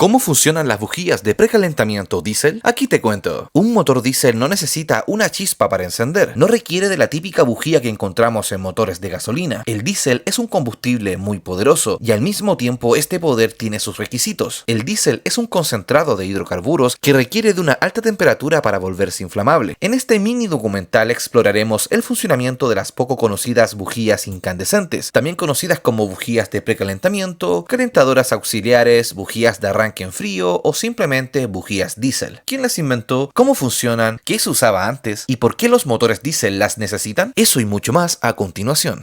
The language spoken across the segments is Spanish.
¿Cómo funcionan las bujías de precalentamiento diésel? Aquí te cuento. Un motor diésel no necesita una chispa para encender, no requiere de la típica bujía que encontramos en motores de gasolina. El diésel es un combustible muy poderoso y al mismo tiempo este poder tiene sus requisitos. El diésel es un concentrado de hidrocarburos que requiere de una alta temperatura para volverse inflamable. En este mini documental exploraremos el funcionamiento de las poco conocidas bujías incandescentes, también conocidas como bujías de precalentamiento, calentadoras auxiliares, bujías de arranque en frío o simplemente bujías diésel. ¿Quién las inventó? ¿Cómo funcionan? ¿Qué se usaba antes? ¿Y por qué los motores diésel las necesitan? Eso y mucho más a continuación.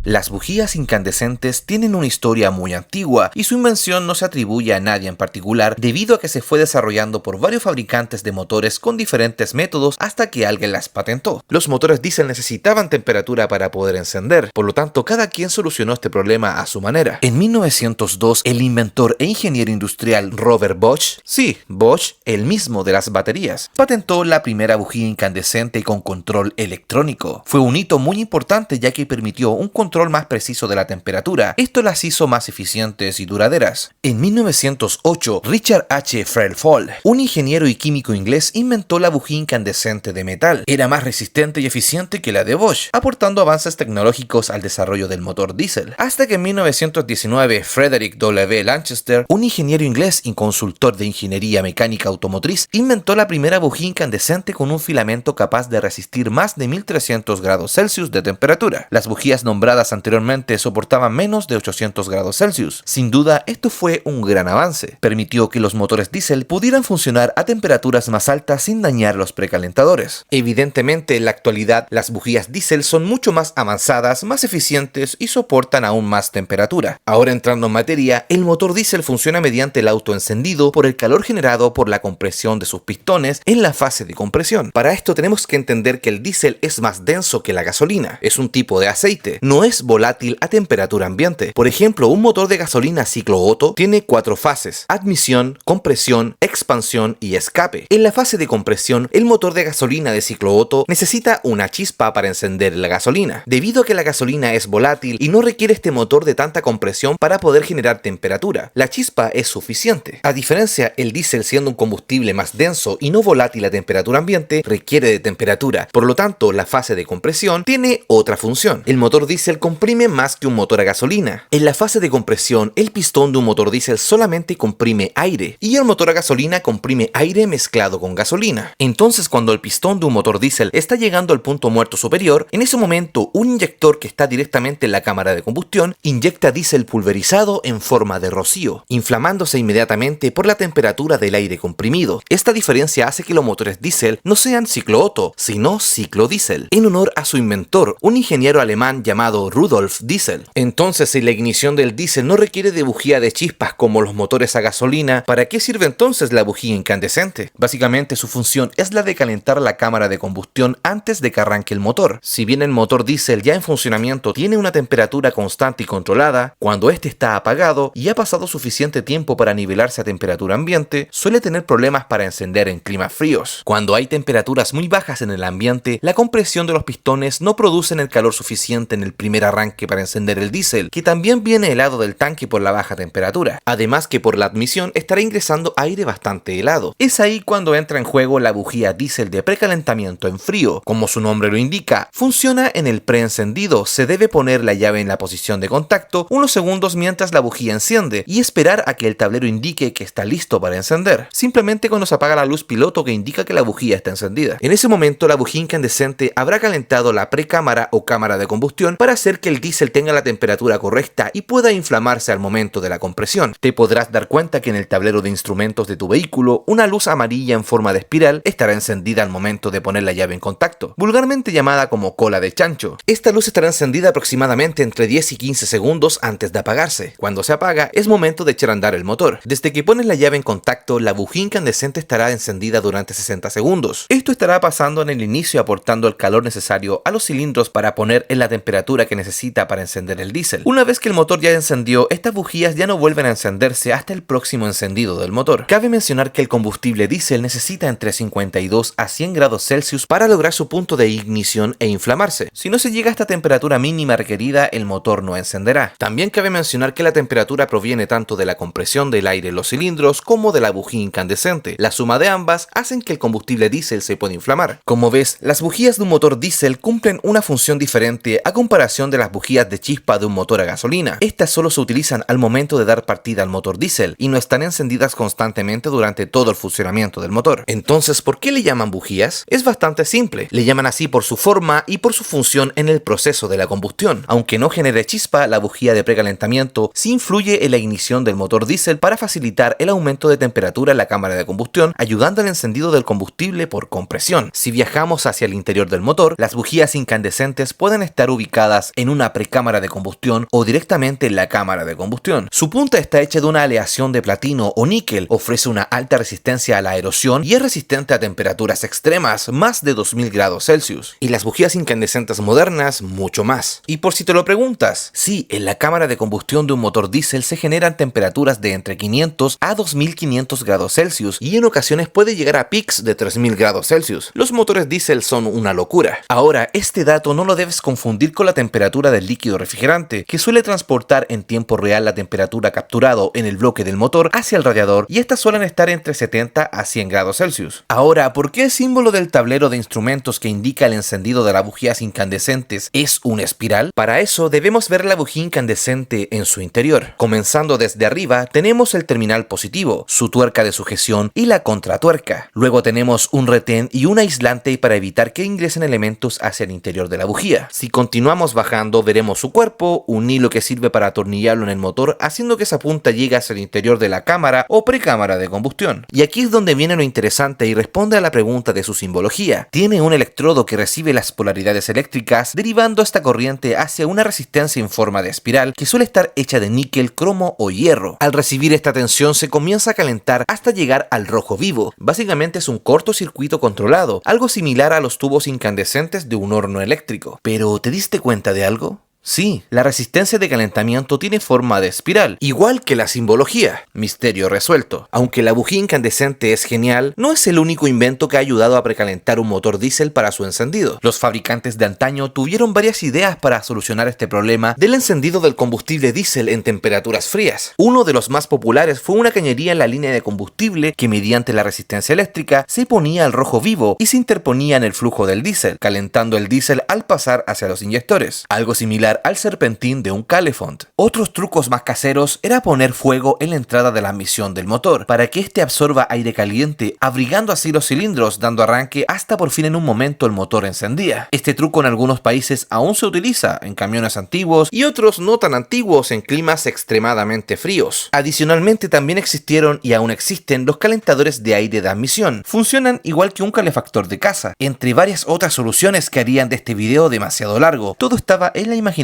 Las bujías incandescentes tienen una historia muy antigua y su invención no se atribuye a nadie en particular debido a que se fue desarrollando por varios fabricantes de motores con diferentes métodos hasta que alguien las patentó. Los motores diésel necesitaban temperatura para poder encender, por lo tanto cada quien solucionó este problema a su manera. En 1902 el inventor e ingeniero industrial Robert Bosch, sí, Bosch, el mismo de las baterías, patentó la primera bujía incandescente con control electrónico. Fue un hito muy importante ya que permitió un control más preciso de la temperatura. Esto las hizo más eficientes y duraderas. En 1908, Richard H. Fairfax, un ingeniero y químico inglés, inventó la bujía incandescente de metal. Era más resistente y eficiente que la de Bosch, aportando avances tecnológicos al desarrollo del motor diésel. Hasta que en 1919, Frederick W. Lanchester, un ingeniero inglés y consultor de ingeniería mecánica automotriz, inventó la primera bujía incandescente con un filamento capaz de resistir más de 1300 grados Celsius de temperatura. Las bujías nombradas anteriormente soportaban menos de 800 grados Celsius. Sin duda, esto fue un gran avance. Permitió que los motores diésel pudieran funcionar a temperaturas más altas sin dañar los precalentadores. Evidentemente, en la actualidad, las bujías diésel son mucho más avanzadas, más eficientes y soportan aún más temperatura. Ahora entrando en materia, el motor diésel funciona mediante el autoencendido por el calor generado por la compresión de sus pistones en la fase de compresión. Para esto tenemos que entender que el diésel es más denso que la gasolina. Es un tipo de aceite. No es volátil a temperatura ambiente. Por ejemplo, un motor de gasolina ciclo Otto tiene 4 fases: admisión, compresión, expansión y escape. En la fase de compresión, el motor de gasolina de ciclo Otto necesita una chispa para encender la gasolina. Debido a que la gasolina es volátil y no requiere este motor de tanta compresión para poder generar temperatura, la chispa es suficiente. A diferencia, el diésel, siendo un combustible más denso y no volátil a temperatura ambiente, requiere de temperatura. Por lo tanto, la fase de compresión tiene otra función. El motor diésel comprime más que un motor a gasolina. En la fase de compresión, el pistón de un motor diésel solamente comprime aire y el motor a gasolina comprime aire mezclado con gasolina. Entonces, cuando el pistón de un motor diésel está llegando al punto muerto superior, en ese momento un inyector que está directamente en la cámara de combustión inyecta diésel pulverizado en forma de rocío, inflamándose inmediatamente por la temperatura del aire comprimido. Esta diferencia hace que los motores diésel no sean ciclo Otto, sino ciclo diésel, en honor a su inventor, un ingeniero alemán llamado Rudolf Diesel. Entonces, si la ignición del diésel no requiere de bujía de chispas como los motores a gasolina, ¿para qué sirve entonces la bujía incandescente? Básicamente su función es la de calentar la cámara de combustión antes de que arranque el motor. Si bien el motor diésel ya en funcionamiento tiene una temperatura constante y controlada, cuando este está apagado y ha pasado suficiente tiempo para nivelarse a temperatura ambiente, suele tener problemas para encender en climas fríos. Cuando hay temperaturas muy bajas en el ambiente, la compresión de los pistones no producen el calor suficiente en el primer arranque para encender el diésel, que también viene helado del tanque por la baja temperatura. Además que por la admisión estará ingresando aire bastante helado. Es ahí cuando entra en juego la bujía diésel de precalentamiento en frío. Como su nombre lo indica, funciona en el preencendido. Se debe poner la llave en la posición de contacto unos segundos mientras la bujía enciende y esperar a que el tablero indique que está listo para encender. Simplemente cuando se apaga la luz piloto que indica que la bujía está encendida. En ese momento la bujía incandescente habrá calentado la precámara o cámara de combustión para hacer que el diésel tenga la temperatura correcta y pueda inflamarse al momento de la compresión. Te podrás dar cuenta que en el tablero de instrumentos de tu vehículo una luz amarilla en forma de espiral estará encendida al momento de poner la llave en contacto, vulgarmente llamada como cola de chancho. Esta luz estará encendida aproximadamente entre 10 y 15 segundos antes de apagarse. Cuando se apaga, es momento de echar a andar el motor. Desde que pones la llave en contacto, la bujía incandescente estará encendida durante 60 segundos. Esto estará pasando en el inicio aportando el calor necesario a los cilindros para poner en la temperatura que necesita para encender el diésel. Una vez que el motor ya encendió, estas bujías ya no vuelven a encenderse hasta el próximo encendido del motor. Cabe mencionar que el combustible diésel necesita entre 52 a 100 grados Celsius para lograr su punto de ignición e inflamarse. Si no se llega a esta temperatura mínima requerida, el motor no encenderá. También cabe mencionar que la temperatura proviene tanto de la compresión del aire en los cilindros como de la bujía incandescente. La suma de ambas hacen que el combustible diésel se pueda inflamar. Como ves, las bujías de un motor diésel cumplen una función diferente a comparación de las bujías de chispa de un motor a gasolina. Estas solo se utilizan al momento de dar partida al motor diésel y no están encendidas constantemente durante todo el funcionamiento del motor. Entonces, ¿por qué le llaman bujías? Es bastante simple. Le llaman así por su forma y por su función en el proceso de la combustión. Aunque no genere chispa, la bujía de precalentamiento sí influye en la ignición del motor diésel para facilitar el aumento de temperatura en la cámara de combustión, ayudando al encendido del combustible por compresión. Si viajamos hacia el interior del motor, las bujías incandescentes pueden estar ubicadas en una precámara de combustión o directamente en la cámara de combustión. Su punta está hecha de una aleación de platino o níquel, ofrece una alta resistencia a la erosión y es resistente a temperaturas extremas, más de 2000 grados Celsius. Y las bujías incandescentes modernas, mucho más. Y por si te lo preguntas, sí, en la cámara de combustión de un motor diésel se generan temperaturas de entre 500 a 2500 grados Celsius y en ocasiones puede llegar a pics de 3000 grados Celsius. Los motores diésel son una locura. Ahora, este dato no lo debes confundir con la temperatura del líquido refrigerante, que suele transportar en tiempo real la temperatura capturado en el bloque del motor hacia el radiador, y estas suelen estar entre 70 a 100 grados Celsius. Ahora, ¿por qué el símbolo del tablero de instrumentos que indica el encendido de las bujías incandescentes es una espiral? Para eso debemos ver la bujía incandescente en su interior. Comenzando desde arriba, tenemos el terminal positivo, su tuerca de sujeción y la contratuerca. Luego tenemos un retén y un aislante para evitar que ingresen elementos hacia el interior de la bujía. Si continuamos bajando, veremos su cuerpo, un hilo que sirve para atornillarlo en el motor, haciendo que esa punta llegue hacia el interior de la cámara o precámara de combustión. Y aquí es donde viene lo interesante y responde a la pregunta de su simbología. Tiene un electrodo que recibe las polaridades eléctricas, derivando esta corriente hacia una resistencia en forma de espiral que suele estar hecha de níquel, cromo o hierro. Al recibir esta tensión se comienza a calentar hasta llegar al rojo vivo. Básicamente es un cortocircuito controlado, algo similar a los tubos incandescentes de un horno eléctrico. Pero ¿te diste cuenta de algo? Sí, la resistencia de calentamiento tiene forma de espiral, igual que la simbología. Misterio resuelto. Aunque la bujía incandescente es genial, no es el único invento que ha ayudado a precalentar un motor diésel para su encendido. Los fabricantes de antaño tuvieron varias ideas para solucionar este problema del encendido del combustible diésel en temperaturas frías. Uno de los más populares fue una cañería en la línea de combustible que mediante la resistencia eléctrica se ponía al rojo vivo y se interponía en el flujo del diésel, calentando el diésel al pasar hacia los inyectores. Algo similar al serpentín de un Calefont. Otros trucos más caseros era poner fuego en la entrada de la admisión del motor para que éste absorba aire caliente, abrigando así los cilindros, dando arranque hasta por fin en un momento el motor encendía. Este truco en algunos países aún se utiliza en camiones antiguos y otros no tan antiguos en climas extremadamente fríos. Adicionalmente también existieron y aún existen los calentadores de aire de admisión. Funcionan igual que un calefactor de casa, entre varias otras soluciones que harían de este video demasiado largo. Todo estaba en la imaginación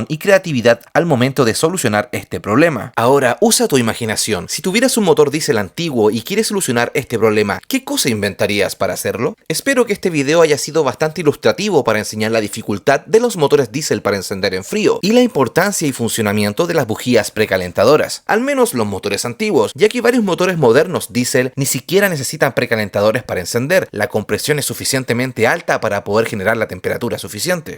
y creatividad al momento de solucionar este problema. Ahora, usa tu imaginación. Si tuvieras un motor diésel antiguo y quieres solucionar este problema, ¿qué cosa inventarías para hacerlo? Espero que este video haya sido bastante ilustrativo para enseñar la dificultad de los motores diésel para encender en frío y la importancia y funcionamiento de las bujías precalentadoras, al menos los motores antiguos, ya que varios motores modernos diésel ni siquiera necesitan precalentadores para encender. La compresión es suficientemente alta para poder generar la temperatura suficiente.